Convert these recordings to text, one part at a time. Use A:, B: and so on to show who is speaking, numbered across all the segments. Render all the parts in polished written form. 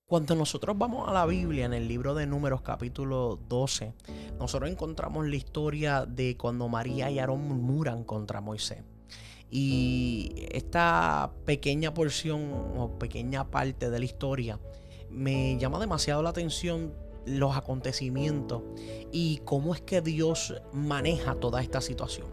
A: Cuando nosotros vamos a la Biblia, en el libro de Números capítulo 12, nosotros encontramos la historia de cuando María y Aarón murmuran contra Moisés. Y esta pequeña porción o pequeña parte de la historia me llama demasiado la atención, los acontecimientos y cómo es que Dios maneja toda esta situación.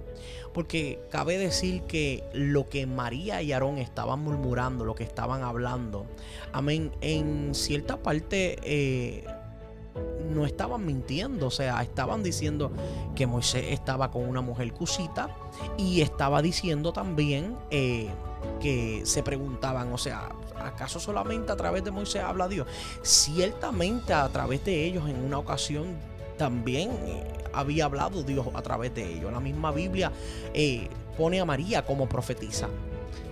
A: Porque cabe decir que lo que María y Aarón estaban murmurando, lo que estaban hablando, amén, en cierta parte no estaban mintiendo. O sea, estaban diciendo que Moisés estaba con una mujer cusita y estaba diciendo también que se preguntaban, o sea, ¿acaso solamente a través de Moisés habla Dios? Ciertamente a través de ellos en una ocasión también había hablado Dios a través de ellos. La misma Biblia pone a María como profetisa.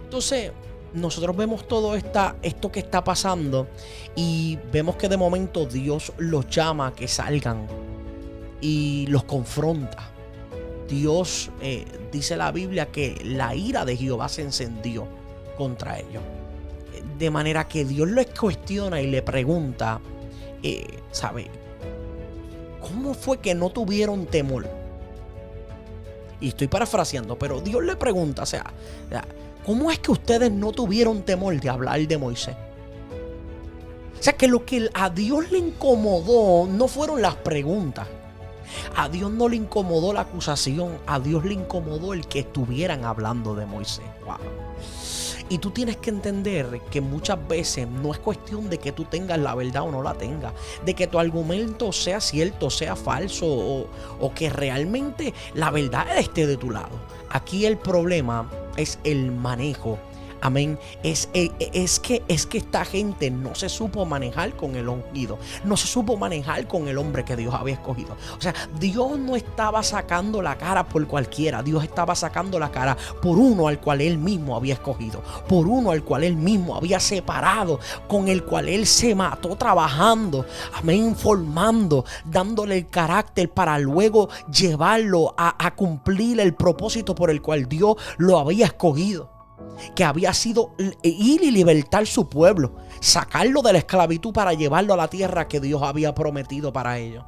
A: Entonces, nosotros vemos todo esto que está pasando y vemos que de momento Dios los llama a que salgan y los confronta. Dios, dice la Biblia, que la ira de Jehová se encendió contra ellos. De manera que Dios les cuestiona y le pregunta, ¿sabe? ¿Cómo fue que no tuvieron temor? Y estoy parafraseando, pero Dios le pregunta, o sea, ¿cómo es que ustedes no tuvieron temor de hablar de Moisés? O sea, que lo que a Dios le incomodó no fueron las preguntas. A Dios no le incomodó la acusación. A Dios le incomodó el que estuvieran hablando de Moisés. Wow. Y tú tienes que entender que muchas veces no es cuestión de que tú tengas la verdad o no la tengas, de que tu argumento sea cierto, sea falso o que realmente la verdad esté de tu lado. Aquí el problema es el manejo. Amén. Es que esta gente no se supo manejar con el ungido. No se supo manejar con el hombre que Dios había escogido. O sea, Dios no estaba sacando la cara por cualquiera. Dios estaba sacando la cara por uno al cual Él mismo había escogido. Por uno al cual Él mismo había separado. Con el cual Él se mató trabajando. Amén. Formando. Dándole el carácter para luego llevarlo a cumplir el propósito por el cual Dios lo había escogido. Que había sido ir y libertar su pueblo, sacarlo de la esclavitud para llevarlo a la tierra que Dios había prometido para ellos.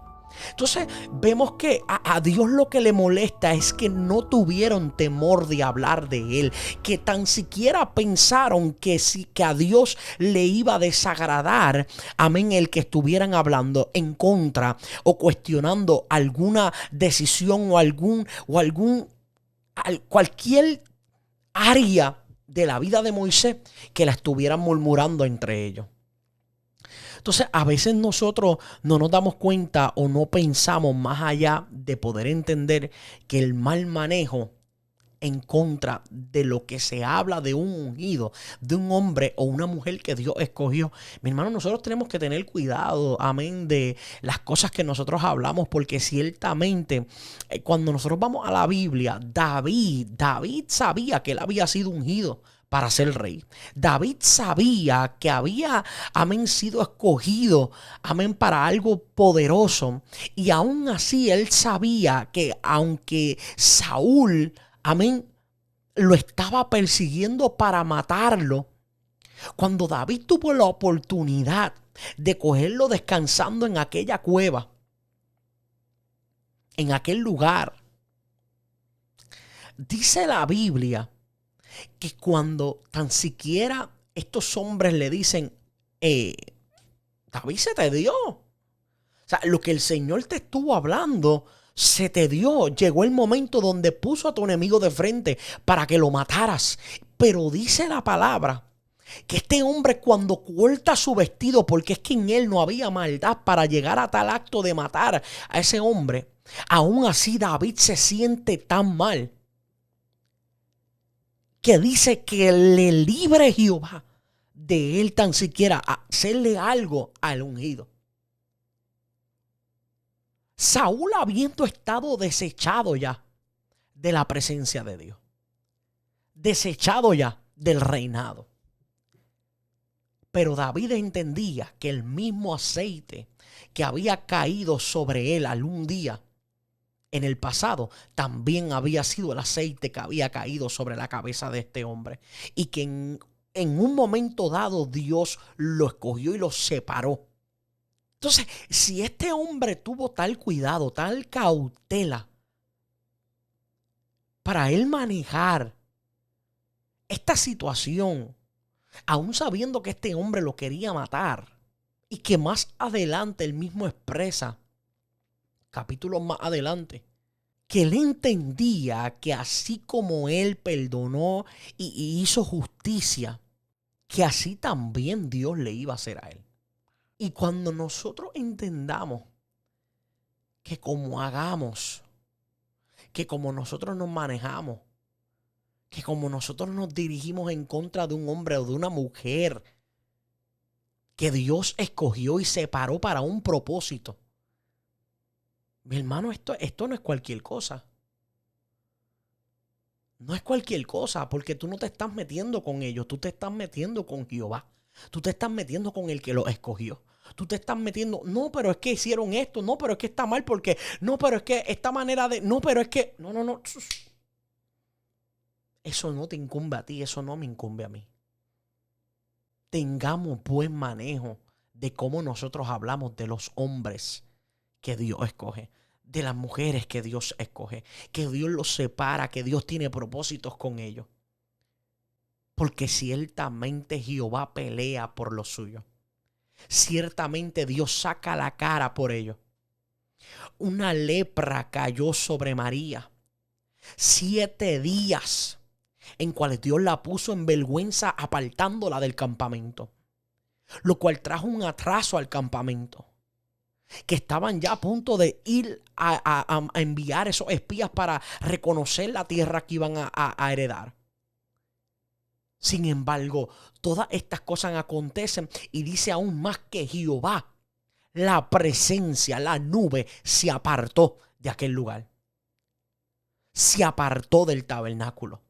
A: Entonces vemos que a Dios lo que le molesta es que no tuvieron temor de hablar de Él, que tan siquiera pensaron que a Dios le iba a desagradar, amén, el que estuvieran hablando en contra o cuestionando alguna decisión cualquier área de la vida de Moisés que la estuvieran murmurando entre ellos. Entonces, a veces nosotros no nos damos cuenta o no pensamos más allá de poder entender que el mal manejo en contra de lo que se habla de un ungido, de un hombre o una mujer que Dios escogió. Mi hermano, nosotros tenemos que tener cuidado, amén, de las cosas que nosotros hablamos, porque ciertamente cuando nosotros vamos a la Biblia, David sabía que él había sido ungido para ser rey. David sabía que había, amén, sido escogido, amén, para algo poderoso. Y aún así él sabía que aunque Saúl, amén, lo estaba persiguiendo para matarlo, cuando David tuvo la oportunidad de cogerlo descansando en aquella cueva, en aquel lugar, dice la Biblia que cuando tan siquiera estos hombres le dicen, David, se te dio. O sea, lo que el Señor te estuvo hablando se te dio. Llegó el momento donde puso a tu enemigo de frente para que lo mataras. Pero dice la palabra que este hombre, cuando corta su vestido, porque es que en él no había maldad para llegar a tal acto de matar a ese hombre, aún así David se siente tan mal que dice que le libre Jehová de él tan siquiera hacerle algo al ungido. Saúl, habiendo estado desechado ya de la presencia de Dios, desechado ya del reinado, pero David entendía que el mismo aceite que había caído sobre él algún día en el pasado también había sido el aceite que había caído sobre la cabeza de este hombre, y que en En un momento dado Dios lo escogió y lo separó. Entonces, si este hombre tuvo tal cuidado, tal cautela para él manejar esta situación, aún sabiendo que este hombre lo quería matar, y que más adelante él mismo expresa, capítulos más adelante, que él entendía que así como él perdonó y hizo justicia, que así también Dios le iba a hacer a él. Y cuando nosotros entendamos que como hagamos, que como nosotros nos manejamos, que como nosotros nos dirigimos en contra de un hombre o de una mujer que Dios escogió y separó para un propósito, mi hermano, esto no es cualquier cosa. No es cualquier cosa, porque tú no te estás metiendo con ellos, tú te estás metiendo con Jehová. Tú te estás metiendo con el que los escogió. Tú te estás metiendo, no, pero es que hicieron esto, no, pero es que está mal porque, no, pero es que esta manera de, no, pero es que, no. Eso no te incumbe a ti, eso no me incumbe a mí. Tengamos buen manejo de cómo nosotros hablamos de los hombres que Dios escoge, de las mujeres que Dios escoge, que Dios los separa, que Dios tiene propósitos con ellos. Porque ciertamente Jehová pelea por los suyos. Ciertamente Dios saca la cara por ellos. Una lepra cayó sobre María. 7 días en cuales Dios la puso en vergüenza apartándola del campamento. Lo cual trajo un atraso al campamento. Que estaban ya a punto de ir a enviar esos espías para reconocer la tierra que iban a heredar. Sin embargo, todas estas cosas acontecen y dice aún más que Jehová, la presencia, la nube, se apartó de aquel lugar. Se apartó del tabernáculo.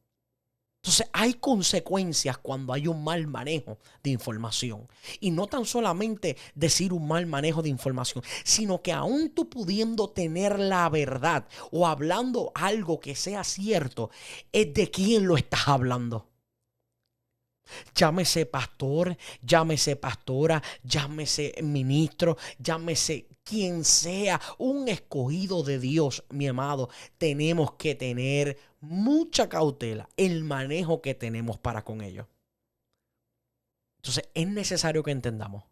A: Entonces hay consecuencias cuando hay un mal manejo de información. Y no tan solamente decir un mal manejo de información, sino que aún tú pudiendo tener la verdad o hablando algo que sea cierto, es de quién lo estás hablando. Llámese pastor, llámese pastora, llámese ministro, llámese quien sea, un escogido de Dios, mi amado. Tenemos que tener mucha cautela el manejo que tenemos para con ellos. Entonces es necesario que entendamos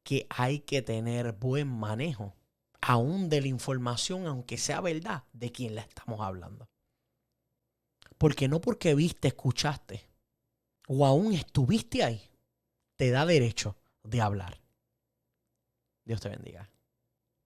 A: que hay que tener buen manejo, aún de la información, aunque sea verdad, de quien la estamos hablando. Porque no porque viste, escuchaste, o aún estuviste ahí, te da derecho de hablar. Dios te bendiga.